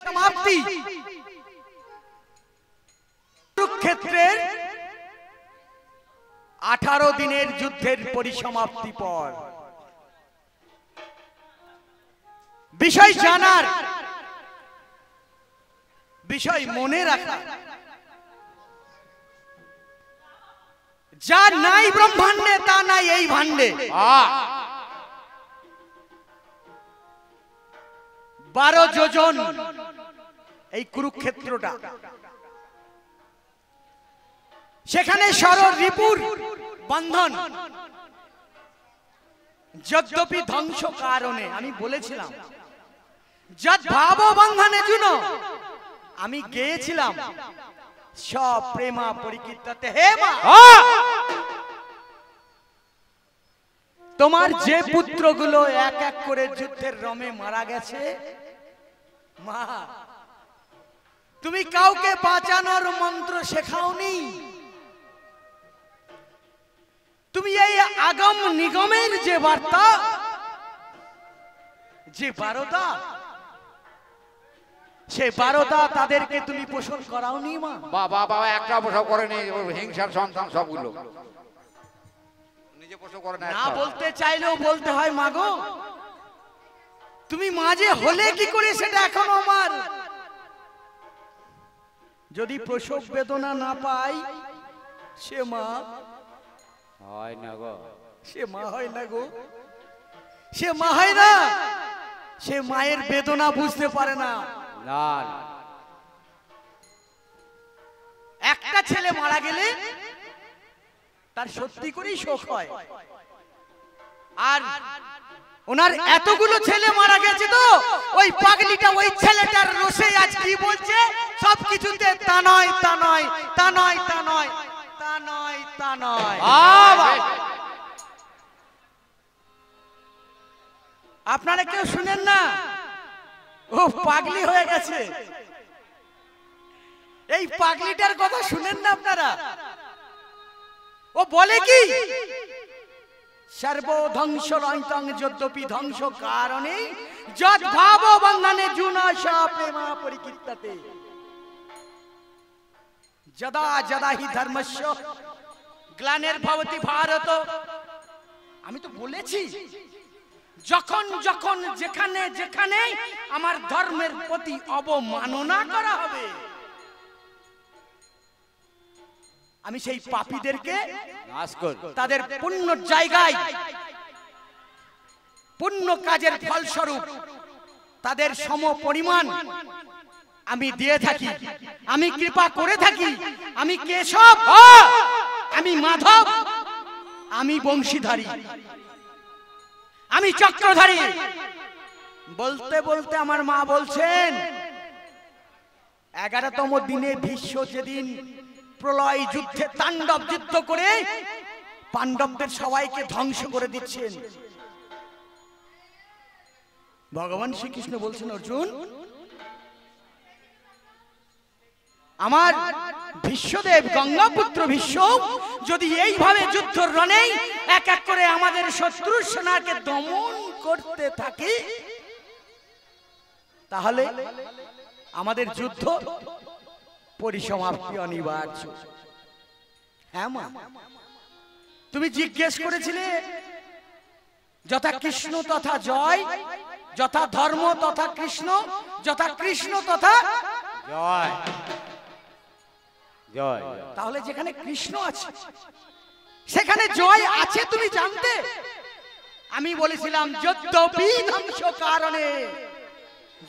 সমাপ্তি কুরুক্ষেত্রের 18 দিনের যুদ্ধের পরিসমাপ্তি পর বিষয় জানার, বিষয় মনে রাখা, যা নাই ব্রহ্মাণ্ডে তা নাই এই ভাণ্ডে। 12 যোজন এই কুরুক্ষেত্রটা, সেখানে রিপুর বন্ধন, যদ্যপি ধ্বংস কারণে আমি বলেছিলাম যদ ভাব বন্ধনে জুনো, আমি গেয়েছিলাম সব প্রেমা পরিকীর্ততে। হে মা, তোমার যে পুত্রগুলো এক এক করে যুদ্ধের রমে মারা গেছে, মা তুমি কাউকে বাঁচানোর মন্ত্র শেখাওনি। তুমি এই আগম নিগমের যে বার্তা, যে বারতা, সে বারতা তাদেরকে তুমি পোষণ করাওনি মা। বাবা বাবা একটা পোষণ করেনি, হিংসার সন্তান সবগুলো নিজে পোষণ করে না। বলতে চাইলেও বলতে হয় মা গো, তুমি মাঝে হলে কি করে সেটা এখনো আমার। যদি প্রসব বেদনা না পাই সে মা হয় না গো, সে মা হয় না গো, সে মা হয় না, সে মায়ের বেদনা বুঝতে পারে না। না, একটা ছেলে মারা গেলে তার সত্যি করেই শোক হয়, আর ওনার এতগুলো ছেলে মারা গেছে তো ওই পাগলিটা ওই ছেলেটার রোষে আজ কি বলছে, সবকিছুতে তা নয় তা নয় তা নয় তা নয় তা নয় তা নয়। আপনারা কেউ শুনেন না? ও পাগলি হয়ে গেছে, এই পাগলিটার কথা শুনেন না আপনারা? ও বলে কি সর্বধ্বংস রয়তং যদ্যপি ধ্বংস কারণে যদ ভাব বন্ধনে জুনাশা প্রেমা পরিকীর্ততে যদা যদা হি ধর্মস্য গ্লানির্ভবতি ভারত। আমি তো বলেছি যখন যখন যেখানে যেখানে আমার ধর্মের প্রতি অবমাননা করা হবে, আমি সেই পাপীদেরকে তাদের পুণ্য জায়গায়, পুণ্য কাজের ফলস্বরূপ তাদের সম পরিমাণ আমি দিয়ে থাকি, আমি কৃপা করে থাকি। আমি কেশব, আমি মাধব, আমি বংশীধারী, আমি চক্রধারী। বলতে বলতে আমার মা বলছেন 11তম দিনে ভীষ্ম যেদিন প্রলয় যুদ্ধে তাণ্ডব যুদ্ধ করে পাণ্ডবদের সবাইকে ধ্বংস করে দিচ্ছেন, ভগবান শ্রীকৃষ্ণ বলছেন অর্জুন, আমার ভীষ্মদেব গঙ্গাপুত্র ভীষ্ম যদি এইভাবে যুদ্ধ রণে এক এক করে আমাদের শত্রু সেনাকে দমন করতে থাকে, তাহলে আমাদের যুদ্ধ পরিসমাপ্তি অনিবার্য। হ্যাঁ মা, তুমি জিজ্ঞেস করেছিলে যথা কৃষ্ণ তথা জয়, যথা ধর্ম তথা কৃষ্ণ, যথা কৃষ্ণ তথা জয় জয়। তাহলে যেখানে কৃষ্ণ আছে সেখানে জয় আছে তুমি জানতে? আমি বলেছিলাম যদ্যপি ধ্বংস কারণে,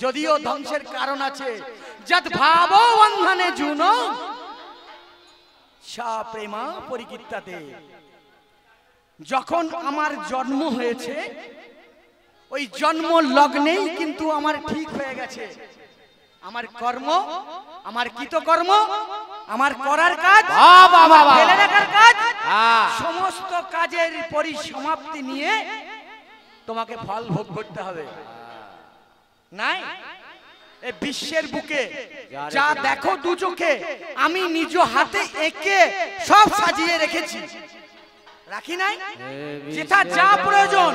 যদিও ধ্বংসের কারণ আছে, যদ ভাব বন্ধনে জুনো সা প্রেমা পরিকীর্ততে। যখন আমার জন্ম হয়েছে ওই জন্ম লগ্নেই কিন্তু আমার ঠিক হয়ে গেছে আমার কর্ম, আমার কৃতকর্ম, আমার করার কাজ, ফেলে রাখার কাজ, সমস্ত কাজের পরিসমাপ্তি নিয়ে তোমাকে ফল ভোগ করতে হবে। নাই এই বিশ্বের বুকে যা দেখো দু চোখে, আমি নিজ হাতে এঁকে সব সাজিয়ে রেখেছি, রাখি নাই? যেটা যা প্রয়োজন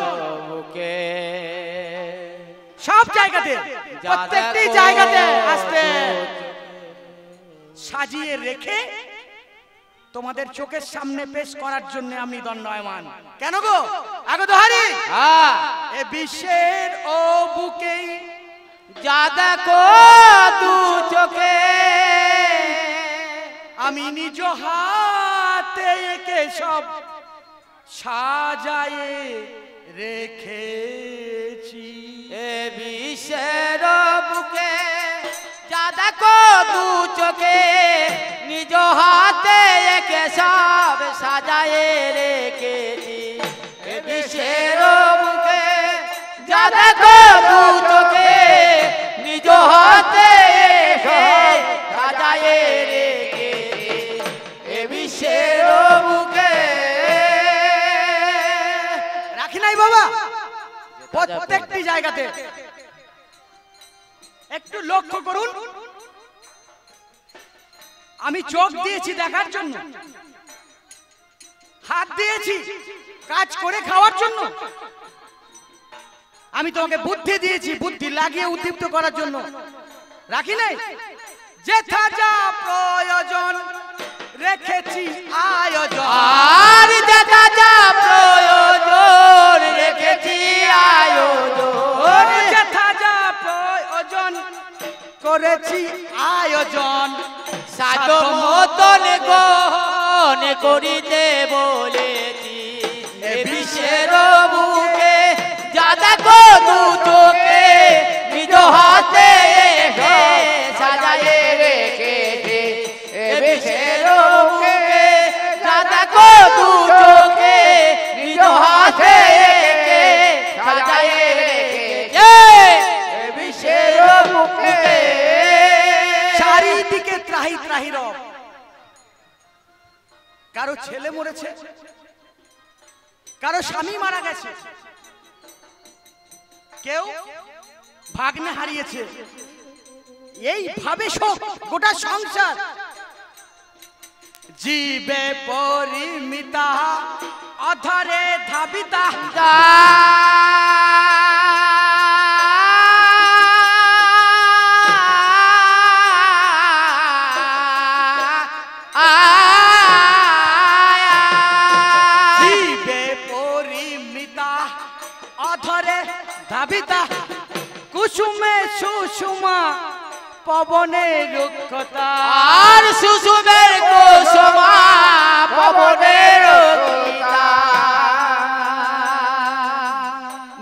সব জায়গাতে, প্রত্যেকটি জায়গাতে আসতে সাজিয়ে রেখে তোমাদের চোখের সামনে পেশ করার জন্য আমি দণ্ডায়মান। কেন গো আগো দোহারি, এ বিশ্বের ও বুকে যা দেখো দু চোখে, আমি নিজ হাতে একে সব সাজায়ে রেখেছি। এ বিশ্বের বুকে যা দেখো দু চোখে, নিজ হাতে একে সব সাজায়ে রেখেছি। এ বিশ্বের বুকে যা দেখো দু চোখে, নিজ হাতে একে সাজায়ে রেখেছি। এ বিশ্বের বুকে রাখি নাই বাবা, প্রত্যেকটি জায়গাতে একটু লক্ষ্য করুন। আমি চোখ দিয়েছি দেখার জন্য, হাত দিয়েছি কাজ করে খাওয়ার জন্য, আমি তোমাকে বুদ্ধি দিয়েছি বুদ্ধি লাগিয়ে উদ্দীপ্ত করার জন্য। রাখি নাই যেথা যা প্রয়োজন রেখেছি আয়োজন, আর যেথা যা প্রয়োজন রেখেছি আয়োজন। যেথা যা প্রয়োজন করেছি আয়োজন, সাধো মতন গ্রহণ করিতে বলেছি। এ বিশ্বের বুকে যা দেখো দু চোখে, নিজ হাতে এসে সাজায়ে রেখেছি। এ বিশ্বের বুকে যা দেখো দু চোখে, নিজ হাতে এসে সাজায়ে রেখেছি। এ বিশ্বের বুকে চারিদিকে ত্রাহি ত্রাহি রব। কারো ছেলে মরেছে, কারো স্বামী মারা গেছে, কেউ ভাগ্নে হারিয়েছে, এইভাবে শোক গোটা সংসার। জীবে পরিমিতা অধরে ধাবিতা, জীবে পরিমিতা অধরে ধাবিতা, কুসুমে সুষুমা পবনে রুক্ষতা, আর সুষুমের কুসুমা পবনের রুক্ষতা।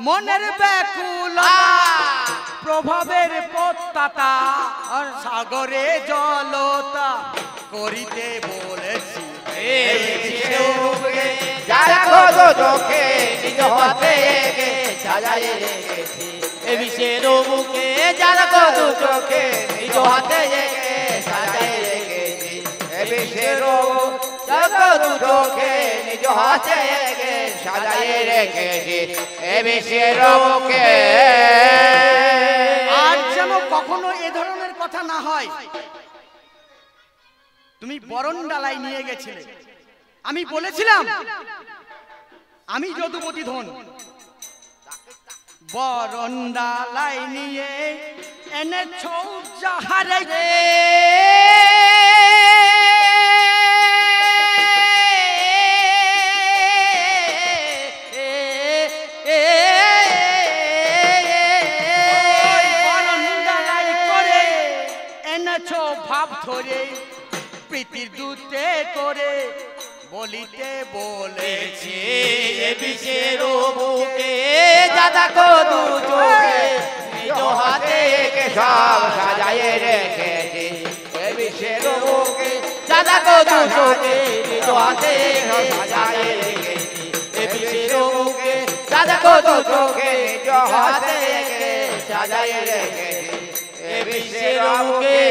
মনের ব্যাকুলতা প্রভাবের পত্তাতা, সাগরে জলতা করিতে বলেছি। যা দেখো দু চোখে, নিজ হাতে একে সাজায়ে রেখেছি। এ বিশ্বের বুকে যা দেখো দু চোখে, নিজ হাতে একে সাজায়ে রেখেছি। এ বিশ্বের যা দেখো দু চোখে, নিজ হাতে একে সাজায়ে রেখেছি। এ বিশ্বের বুকে আর যেন কখনো এ ধরনের কথা না হয়। তুমি বরণ ডালায় নিয়ে গেছিলে, আমি বলেছিলাম আমি যদুপতি ধন, বরণ ডালায় নিয়ে এনেছ যাহারে বরণ ডালায় করে এনেছ ভাব ধরে, প্রীতির দূতে করে বলিতে বলেছি। এ বিশ্বের বুকে যা দেখো দু চোখে, নিজ হাতে একে সব সাজায়ে রেখেছি। এ বিশ্বের বুকে যা দেখো দু চোখে, নিজ হাতে একে সাজায়ে রেখেছি। এ বিশ্বের বুকে যা দেখো দু চোখে, নিজ হাতে একে সাজায়ে রেখেছি। এ বিশ্বের বুকে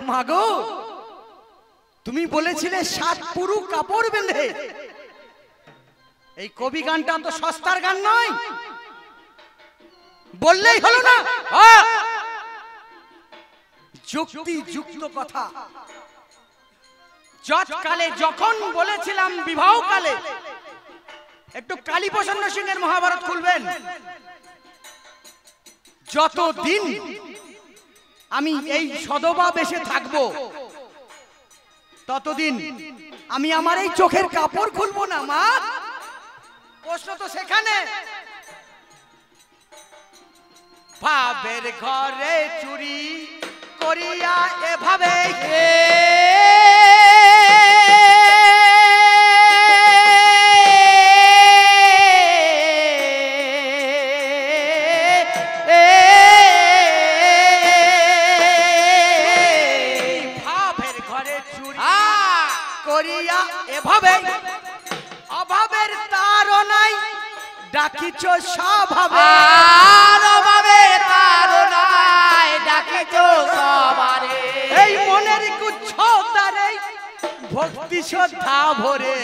মাগো, তুমি বলেছিলে 7 পুরু কাপড় বেঁধে। এই কবি গানটা তো সস্তার গান নয়, বললেই হলো না। যুক্তি যুক্ত কথা। যৎকালে যখন বলেছিলাম বিবাহ কালে, একটু কালীপ্রসন্ন সিংহের মহাভারত খুলবেন, যতদিন আমি এই সদবা বেশে থাকবো ততদিন আমি আমার এই চোখের কাপড় খুলবো না মা। প্রশ্ন তো সেখানে। ভাবের ঘরে চুরি করিয়া এভাবে ভাবের ঘরে চুরি করিয়া এভাবে অভাবের তাড়নায় ডাকিছ স্বভাবে অভাবের তাড়নায় ডাকিছ সবারে এই মনের গুচ্ছ তারে ভক্তি শ্রদ্ধা ভরে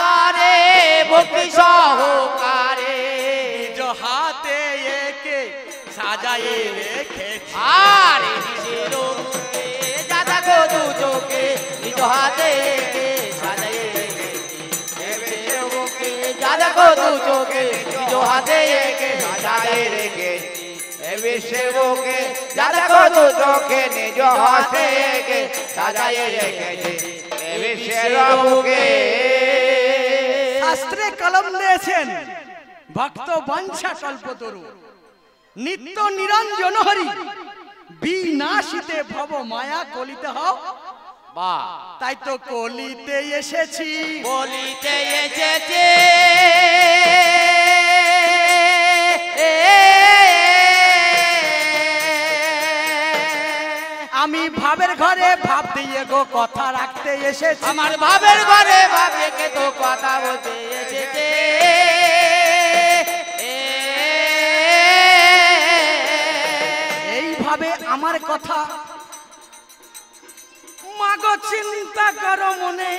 তারে ভক্তি সহকারে নিজ হাতে একে সাজায়ে রেখেছি আরে নিজের মুখে দাদা গো দু চোখে নিজ হাতে একে সাজায়ে রেখেছি নিজের মুখে দাদা গো দু চোখে নিজ হাতে একে সাজায়ে রেখেছি বিশ্বের বুকে দাদা গো দু চোখে নিজ হাতে একে সাজায়ে রেখেছি বিশ্বের বুকে। শাস্ত্রে কলম দিয়েছেন ভক্ত বাঞ্ছা কল্পতরু নিত্য নিরঞ্জন হরি বিনাশিতে ভব মায়া কলিতে হও। বাহ, তাই তো কলিতে এসেছি বলিতে এসেছে আমি ভাবের ঘরে ভাব দিয়ে গো কথা রাখতে এসেছি আমার ভাবের ঘরে ভাবে কে তো কথা বলতে এসেছে এইভাবে আমার কথা মাগো চিন্তা করো মনে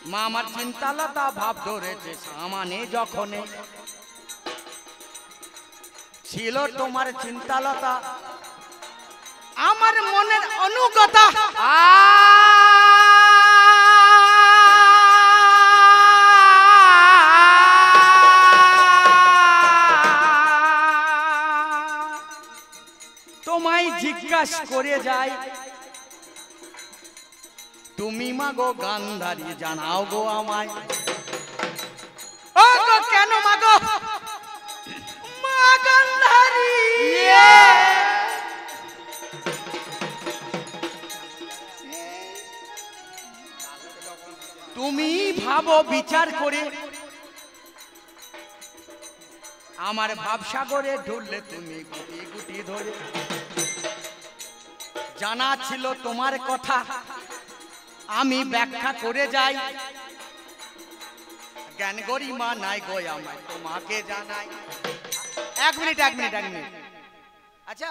মা আমার চিন্তালতা ভাব ধরেছে সামানে যখনে ছিল তোমার চিন্তালতা আমার মনের অনুগতা তোমায় জিজ্ঞাসা করে যাই তুমি মাগো গান্ধারী জানাও গো আমায় ও গো কেন মাগো মা গান্ধারী তুমি ভাবো বিচার করে আমার ভাবসাগরে ঢুললে তুমি গুটি গুটি ধরে জানা ছিল তোমার কথা আমি ব্যাখ্যা করে যাই জ্ঞান গরিমা নাই গো আমায় তোমাকে জানাই। এক মিনিট আচ্ছা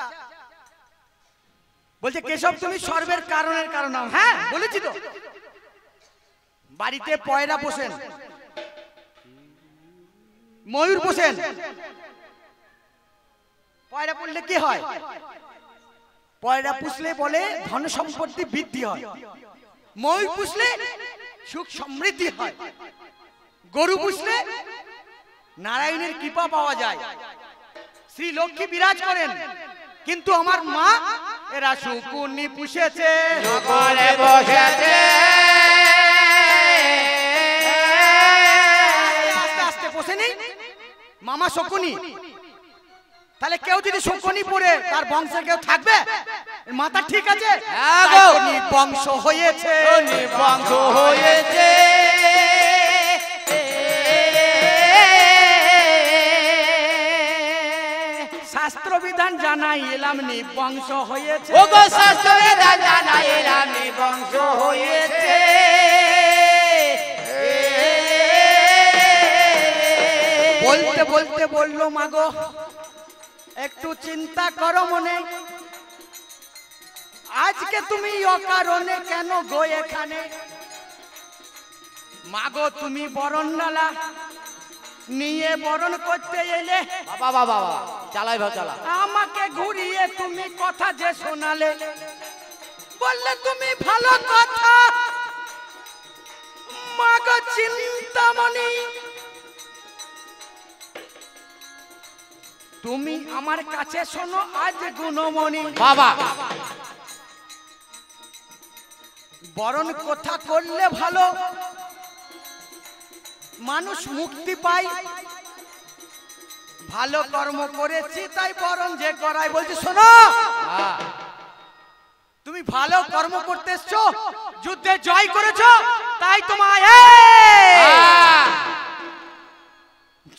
বলছে কেশব তুমি সর্বের কারণের কারণ হ্যাঁ বলেছি তো বাড়িতে পয়রা পোষেন ময়ূর পোষেন পয়রা পড়লে কি হয় পয়রা পুষলে বলে ধন সম্পত্তি বৃদ্ধি হয় ময়ূর পুষলে সুখ সমৃদ্ধি হয় গরু পুষলে নারায়ণের কৃপা পাওয়া যায় শ্রী লক্ষ্মী বিরাজ করেন কিন্তু আমার মা এরা শকুনি পুষেছে ঘরে বসেছে আস্তে আস্তে পোষেনি মামা শকুনি তাহলে কেউ যদি শকুনি পড়ে তার বংশে কেউ থাকবে মাথা ঠিক আছে বংশ হয়েছে বংশ হয়েছে শাস্ত্র বিধান জানাই এলাম নি বংশ হয়েছে ও গো শাস্ত্র বিধান জানাই এলাম নি বংশ হয়েছে বলতে বলতে বললো মাগো একটু চিন্তা করো মনে আজকে তুমি অকারণে কেন গো এখানে মাগো তুমি বরণডালা নিয়ে বরণ করতে এলে বাবা বাবা চালাই ভাও চালা আমাকে ঘুরিয়ে তুমি কথা যে শোনালে বললে তুমি ভালো কথা মাগো চিন্তামণি তুমি আমার কাছে শোনো আজ গুণমণি বাবা বরণ কথা করলে ভালো মানুষ মুক্তি পায় ভালো কর্ম করেছি তাই বরণ যে করাই বলছি শোনো তুমি ভালো কর্ম করতে এসছো যুদ্ধে জয় করেছো তাই তোমায়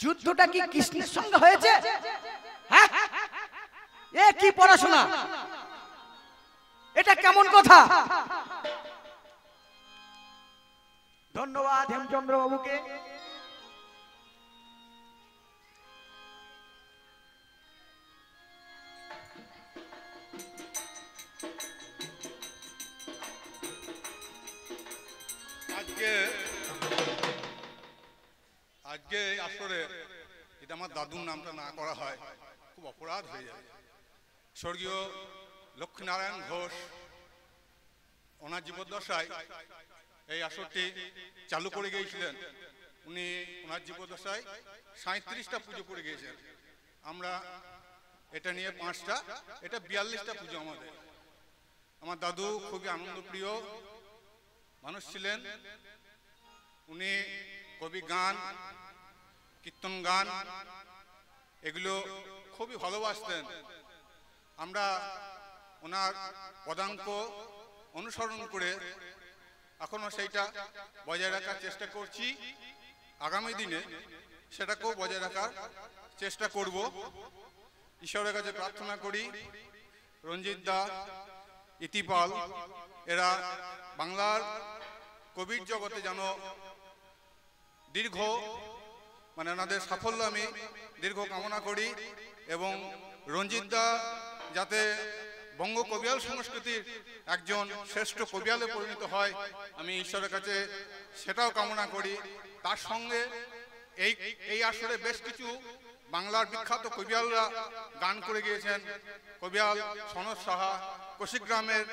যুদ্ধটা কি কৃষ্ণের সঙ্গে হয়েছে হ্যাঁ এ কি পড়াশোনা এটা কেমন কথা ধন্যবাদ হেমচন্দ্র বাবুকে আজকে আসলে যদি আমার দাদুর নামটা না করা হয় খুব অপরাধ হয়ে যায়। স্বর্গীয় লক্ষ্মীনারায়ণ ঘোষ ওনার জীবদ্দশায় এই আসরটি চালু করে গিয়েছিলেন। উনি ওনার জীবদ্দশায় 37টা পুজো করে গিয়েছেন। আমরা এটা নিয়ে 5টা, এটা 42টা পুজো আমাদের। আমার দাদু খুবই আনন্দপ্রিয় মানুষ ছিলেন। উনি কবি গান কীর্তন গান এগুলো খুবই ভালোবাসতেন। আমরা ওনার পদাঙ্ক অনুসরণ করে এখনো সেইটা বজায় রাখার চেষ্টা করছি। আগামী দিনে সেটাকেও বজায় রাখার চেষ্টা করব। ঈশ্বরের কাছে প্রার্থনা করি রঞ্জিত দা, ইতিপাল এরা বাংলার কবির জগতে যেন দীর্ঘ ওনাদের সাফল্য আমি দীর্ঘ কামনা করি এবং রঞ্জিত দা যাতে বঙ্গ কবিয়াল সংস্কৃতির একজন শ্রেষ্ঠ কবিয়ালে পরিণত হয় আমি ঈশ্বরের কাছে সেটাও কামনা করি। তার সঙ্গে এই আসরে বেশ কিছু বাংলার বিখ্যাত কবিয়ালরা গান করে গিয়েছেন। কবিয়াল সনদ সাহা কোশিগ্রামের,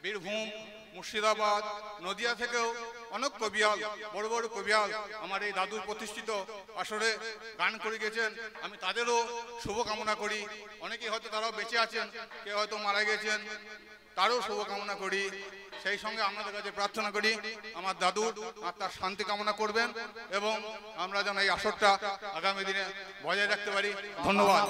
বীরভূম, মুর্শিদাবাদ, নদিয়া থেকেও অনেক কবিয়াল বড় বড় কবিয়াল আমার এই দাদুর প্রতিষ্ঠিত আসরে গান করে গেছেন। আমি তাদেরও শুভকামনা করি। অনেকেই হয়তো তারাও বেঁচে আছেন, কেউ হয়তো মারা গেছেন, তারও শুভকামনা করি। সেই সঙ্গে আপনাদের কাছে প্রার্থনা করি আমার দাদুর আত্মার শান্তি কামনা করবেন এবং আমরা যেন এই আসরটা আগামী দিনে বজায় রাখতে পারি। ধন্যবাদ।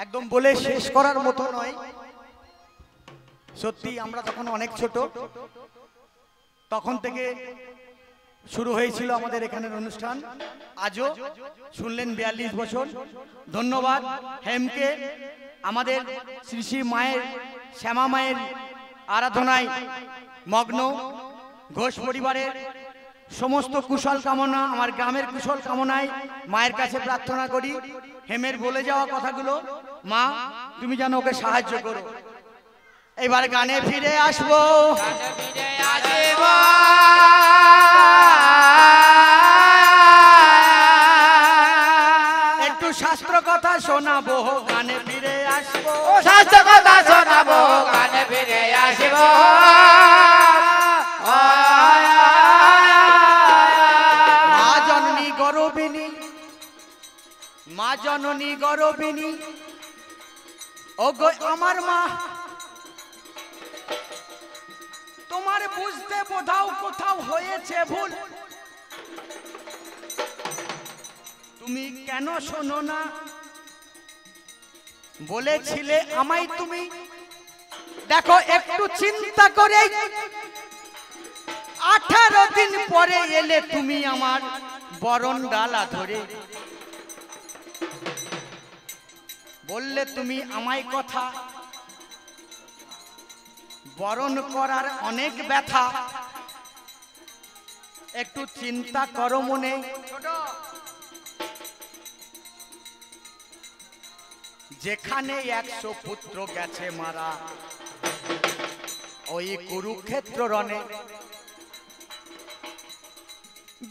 একদম বলে শেষ করার মতো নয়। সত্যি আমরা তখন অনেক ছোট, তখন থেকে শুরু হয়েছিল আমাদের এখানের অনুষ্ঠান। আজও শুনলেন 42 বছর। ধন্যবাদ হেমকে, আমাদের শ্রী শ্রী মায়ের শ্যামা মায়ের আরাধনায় মগ্ন ঘোষ পরিবারের সমস্ত কুশল কামনা, আমার গ্রামের কুশল কামনায় মায়ের কাছে প্রার্থনা করি হেমের বলে যাওয়া কথাগুলো মা তুমি যেন ওকে সাহায্য করো। এবার গানে ফিরে আসবো। একটু শাস্ত্র কথা শোনাবো, গানে ফিরে আসবো। শাস্ত্র কথা শোনাবো, গানে ফিরে আসবো। মা জননী গর্বিণী, মা জননী গর্বিণী, ও গো আমার মা, তোমার বুঝতে বোধাও কোথাও হয়েছে ভুল। তুমি কেন শোনো না, বলেছিলে আমায় তুমি। দেখো একটু চিন্তা করে 18 দিন পরে এলে তুমি আমার বরণ ডালা ধরে। বললে তুমি আমায় কথা, বরণ করার অনেক ব্যথা। একটু চিন্তা করো মনে। যেখানে 100 পুত্র গেছে মারা, ওই কুরুক্ষেত্র রণে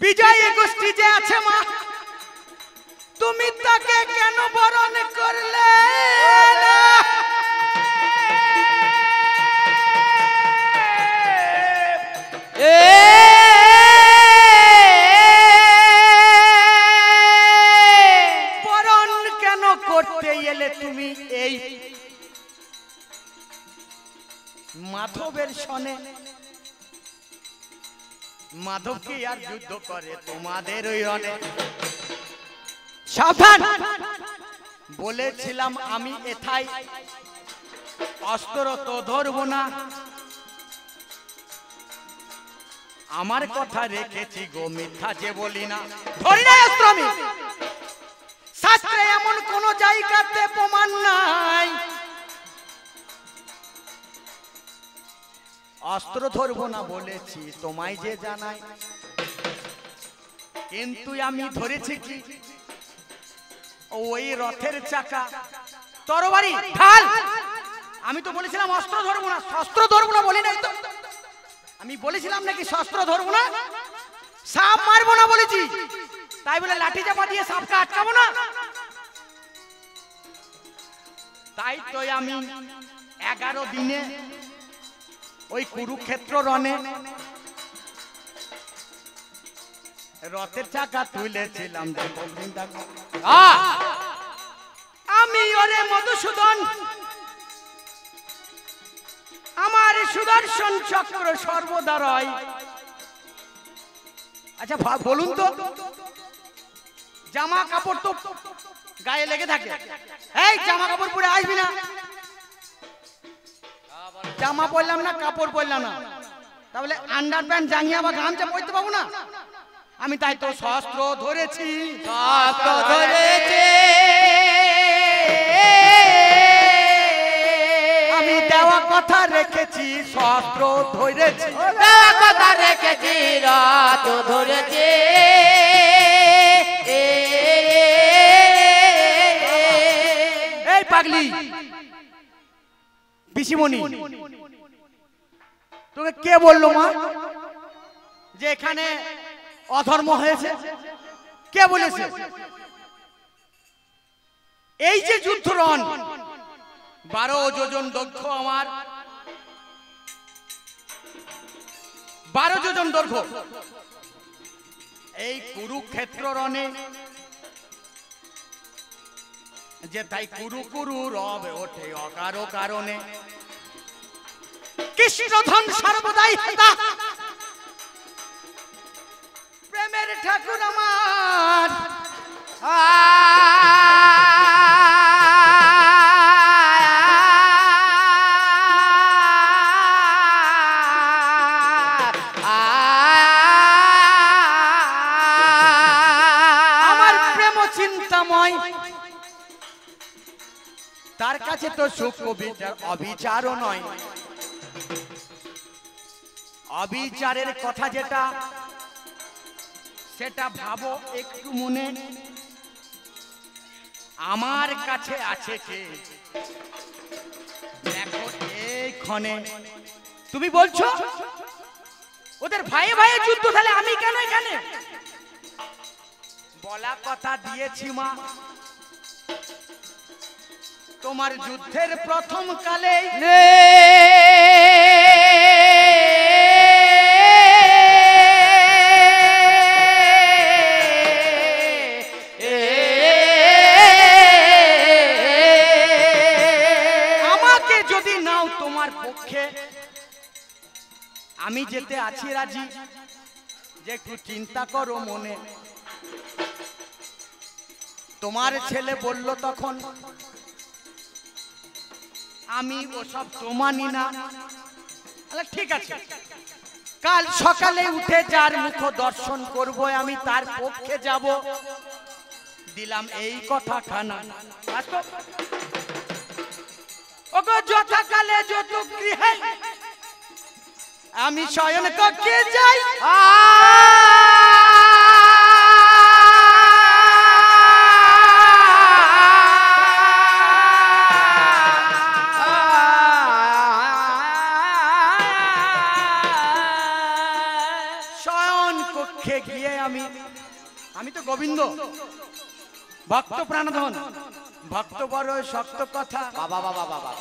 বিজয় গোষ্ঠী যে আছে মা, তুমি তাকে কেন বরণ করলে না? মনে মাধবকে আর যুদ্ধ করে তোমাদের ওই রণে। সাবধান, বলেছিলাম আমি এথাই অস্ত্র তো ধরবো না, আমার কথা রেখেছি গো, মিথ্যা যে বলি না। ধরি না অস্ত্র আমি, শাস্ত্রে এমন কোন জায়গাতে প্রমাণ নাই অস্ত্র ধরবো না বলেছি তোমায় যে জানাই। কিন্তু আমি ধরেছি কি ওই রথের চাকা, তরবারি, ঢাল। আমি তো বলেছিলাম অস্ত্র ধরবো না, শস্ত্র ধরবো না বলি নাই তো। আমি বলেছিলাম নাকি শস্ত্র ধরবো না, সাপ মারবো না বলেছি, তাই বলে লাঠি চাপা দিয়ে সাপকে আটকাবো না। তাই তো আমি 11 দিনে ওই কুরুক্ষেত্র রণে রথের চাকা তুলেছিলাম। আমি ওরে মধুসূদন, আমার সুদর্শন চক্র সর্বদা রয়। আচ্ছা বলুন তো, জামা কাপড় তো গায়ে লেগে থাকে, এই জামা কাপড় পরে আসবি না। জামা পরলাম না, কাপড় পরলাম না, তাহলে আন্ডার প্যান্ট জাঙ্গিয়া বা গামছা পরতে পাবো না। আমি তাই তো শস্ত্র ধরেছি, শস্ত্র ধরেছে, আমি দেওয়া কথা রেখেছি, শস্ত্র ধরেছি, দেওয়া কথা রেখেছি, রথ ধরেছে। এই পাগলি পিসিমণি, তোকে কে বললো মা যে এখানে অধর্ম হয়েছে? কে বলেছে? এই যে যুদ্ধরণ 12 যোজন দৈর্ঘ্য, আমার 12 যোজন দৈর্ঘ্য, এই কুরুক্ষেত্র রণে যে তাই কুরু কুরু রবে ওঠে অকারো কারণে। কৃষ্ণধন সর্বদাই হেতা, প্রেমের ঠাকুর আমার। আমার প্রেম চিন্তাময়, তার কাছে তো সুখ বিচার অবিচারও নয়। অবিচারের কথা যেটা, সেটা ভাবো একটু মনে। আমার কাছে আছে কে দেখো এই ক্ষণে। তুমি বলছো ওদের ভাইয়ে ভাইয়ে যুদ্ধ, তাহলে আমি কেন এখানে? বলা কথা দিয়েছি মা, তোমার যুদ্ধের প্রথম কালে আমাকে যদি নাও তোমার পক্ষে, আমি যেতে আছি রাজি। যে একটু চিন্তা করো মনে। তোমার ছেলে বলল তখন, আমি ওসব তো মানি না। ঠিক আছে, কাল সকালে উঠে যার মুখ দর্শন করব আমি তার পক্ষে যাব। দিলাম এই কথা খানা। ওগো যথাকালে যত গৃহে আমি শয়ন কক্ষে যাই। শয়ন কক্ষে গিয়ে আমি তো গোবিন্দ, ভক্ত প্রাণধন, ভক্ত বড় শক্ত কথা। বাবা বাবা বাবা,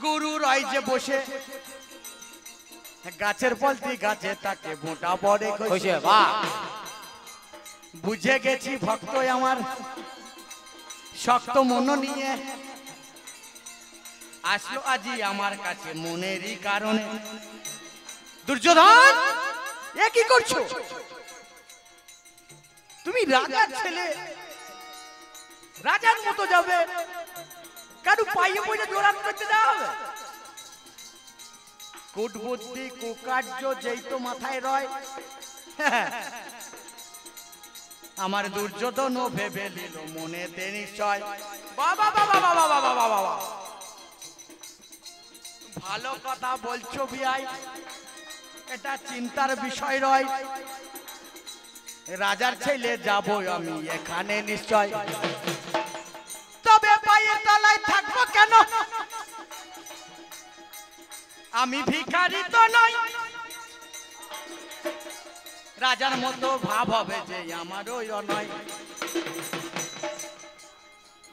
গুরু রয় যে বসে গাছের ফলতি গাছে তাকে মোটা বড়ে কইছে বাহ। বুঝে গেছি ভক্ত আমার শক্ত মন নিয়ে আসলো আজি আমার কাছে মনেরই কারণে। দুর্যোধন এ কি করছো? তুমি রাজার ছেলে, রাজার মতো যাবে, কারু পাইয়ে পড়ে দৌড়ান করতে যাও? কুটবুদ্ধি কুকার্য যেই তো মাথায় রয়। আমার দুর্যোধন ভেবে নিল মনেতে নিশ্চয়। বাবা বাবা বাবা বাবা বাবা বাবা, ভালো কথা বলছো বিয়াই, এটা চিন্তার বিষয় রয়। রাজার ছেলে যাব আমি এখানে নিশ্চয়, তবে পায়ের তলায় থাকবো কেন? আমি ভিখারি তো নই, রাজার মতো ভাব হবে যে আমারও নয়।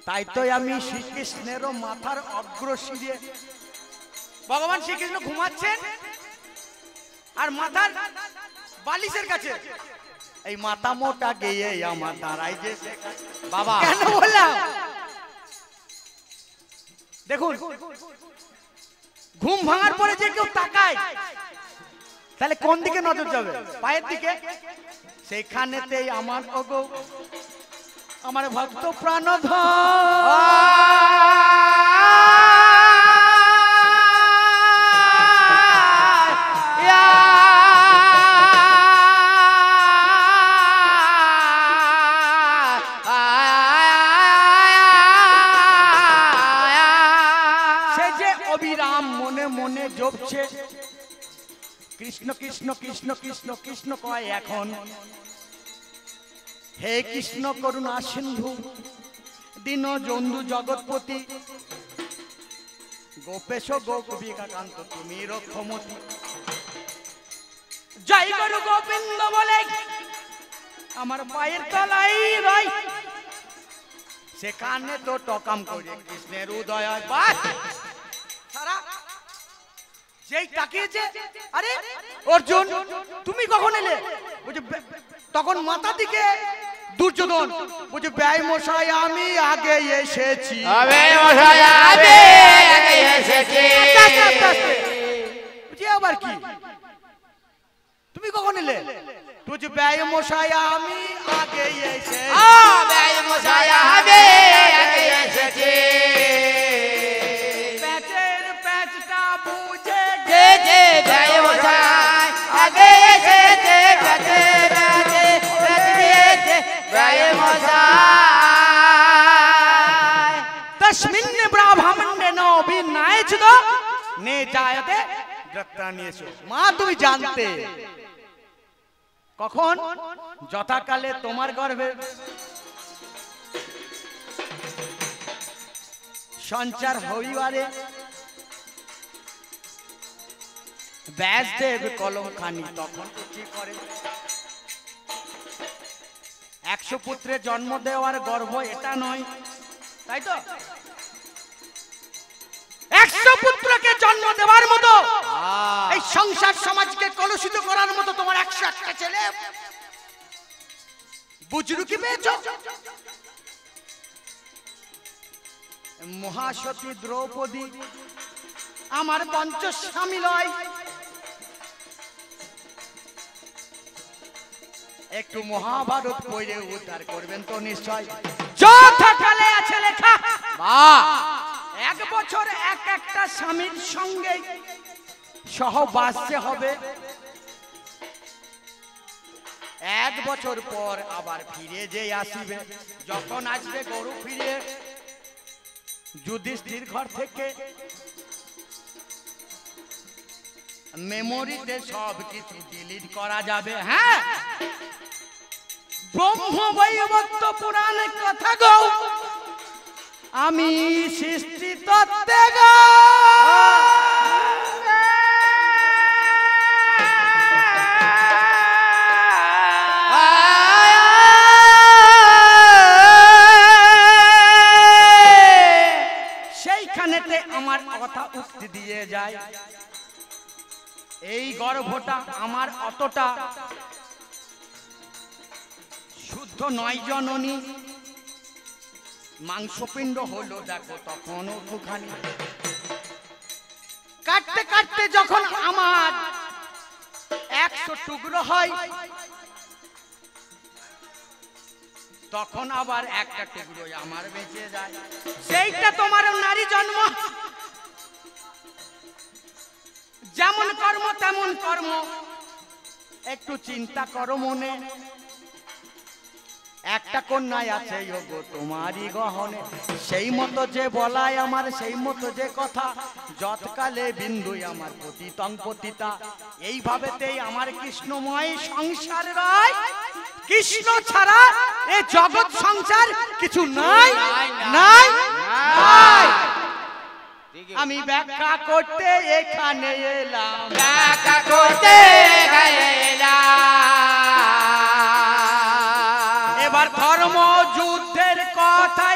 তাই তো আমি শ্রীকৃষ্ণেরও মাথার অগ্রশিরে, ভগবান শ্রীকৃষ্ণ ঘুমাচ্ছেন আর মাথার বালিশের কাছে এই মাথা মোটা গিয়ে আমার দাঁড়াই যে বাবা। কেন বললাম? দেখুন, ঘুম ভাঙার পরে যে কেউ তাকায় তাহলে কোন দিকে নজর যাবে? পায়ের দিকে। সেইখানেতেই আমার ওগো আমার ভক্ত প্রাণধন জপছে কৃষ্ণ কৃষ্ণ কৃষ্ণ কৃষ্ণ কৃষ্ণ কয় এখন। হে কৃষ্ণ করুণা সিন্ধু দীন বন্ধু জগৎপতি, গোপেশ গোপিকাকান্ত তুমি রক্ষমতি। জয় গুরু গোবিন্দ বলে আমার পায়ের তলাই রয়, সেখানে তো টকাম করে কৃষ্ণের উদয় হয়। বাস সারা যেই তাকিয়েছে, আরে অর্জুন তুমি কখন এলে? তখন মাথা দিকে দুর্যোধন বলছে ব্যয় মশাই আমি আগে এসেছি। আবার কি তুমি কখন এলে? তুই ব্যয় মশাই আমি আগে এসেছি। तस्मिन् ब्राह्मण्येन विनायचुत ने जायते ग्रक्तानियेषु। মা তুমি জানতে কখন? যথাকালে তোমার গর্ভে সঞ্চার হইবারে ব্যাসদেব কলম খানি তখন উঠি করে। 100 পুত্রের জন্ম দেওয়ার গর্ভ এটা নয়, তাই তো? 100 পুত্রকে জন্ম দেওয়ার মতো এই সংসার সমাজকে কলুষিত করার মতো তোমার 101টা ছেলে বুজরুকি পেয়েছো। মহাসতী দ্রৌপদী আমার পঞ্চস্বামী লয়। একটু মহাভারত পড়ে উদ্ধার করবেন তো নিশ্চয়। যথাকালে আছে লেখা 1 বছর একটা স্বামীর সঙ্গে সহবাসে হবে, 1 বছর পর আবার ফিরে যে আসিবে। যখন আসবে গরু ফিরে যুধিষ্ঠির ঘর থেকে মেমোরিতে সব কিছু ডিলিট করা যাবে। হ্যাঁ, ব্রহ্মবৈবর্ত পুরাণে কথা গো আমি সৃষ্টি তত্ত্বে গো সেইখানেতে আমার কথা উক্তি দিয়ে যায়। এই গর্ভটা আমার অতটা শুদ্ধ নয় জননী, মাংসপিণ্ড হলো দেখো তখন ওখানে। কাটতে কাটতে যখন আমার 100 টুকরো হয়, তখন আবার একটা টুকরো আমার বেঁচে যায়। সেইটা তোমার নারী জন্ম, যেমন কর্ম তেমন কর্ম, একটু চিন্তা করো মনে। একটা কন্যাই আছে গো তোমারই গহনে, সেই মতো যে বলায় আমার, সেই মতো যে কথা, যৎকালে বিন্দুই আমার পতিতং পতিতা। এইভাবেতেই আমার কৃষ্ণময় সংসার রয়। কৃষ্ণ ছাড়া এ জগৎ সংসার কিছু নাই, নাই, নাই। আমি ব্যাখ্যা করতে এখানে এলাম, ব্যাখ্যা করতে এলাম। এবার ধর্ম যুদ্ধের কথাই